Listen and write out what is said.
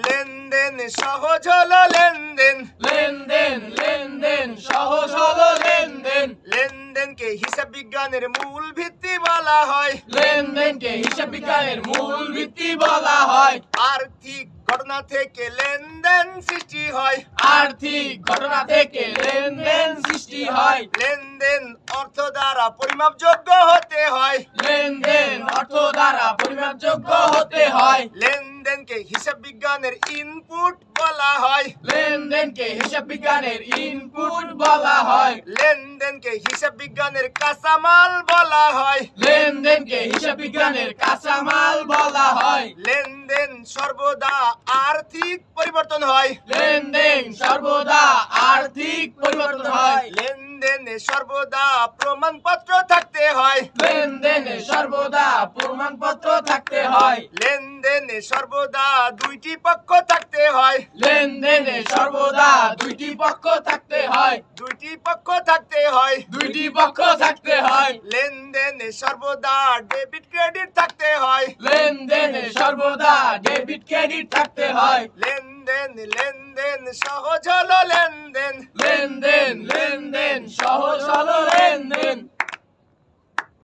লেনদেন সহজ হলো লেনদেন লেনদেন লেনদেন সহজ হলো লেনদেন লেনদেনকে হিসাব বিজ্ঞানের মূল ভিত্তি বলা হয় লেনদেনকে হিসাব বিজ্ঞানের মূল ভিত্তি বলা হয় আর্থিক ঘটনা থেকে লেনদেন সৃষ্টি হয় আর্থিক ঘটনা থেকে লেনদেন সৃষ্টি হয় লেনদেন অর্থ দ্বারা পরিমাপযোগ্য হতে হয় লেনদেন অর্থ দ্বারা পরিমাপযোগ্য হতে হয় লেনদেনকে হিসাব বিজ্ঞানের ইনপুট বলা হয় লেনদেনকে হিসাব বিজ্ঞানের ইনপুট বলা হয় লেনদেনকে হিসাব বিজ্ঞানের কাঁচামাল বলা হয় লেনদেনকে হিসাব বিজ্ঞানের কাঁচামাল বলা হয় লেনদেন সর্বদা আর্থিক পরিবর্তন হয় লেনদেন সর্বদা আর্থিক পরিবর্তন হয় লেনদেনে সর্বদা প্রমাণপত্র থাকতে হয় লেনদেনে সর্বদা প্রমাণপত্র থাকতে হয় লেনদেনে সর্বদা দুইটি পক্ষ থাকতে হয় লেনদেনে সর্বদা দুইটি পক্ষ থাকতে হয় দুইটি পক্ষ থাকতে হয় দুইটি পক্ষ থাকতে হয় লেনদেনে সর্বদা ডেবিট ক্রেডিট থাকতে হয় লেনদেনে সর্বদা ডেবিট ক্রেডিট থাকতে হয় লেনদেন লেনদেন সহজ হলো লেনদেন লেনদেন লেনদেন সহজ হলো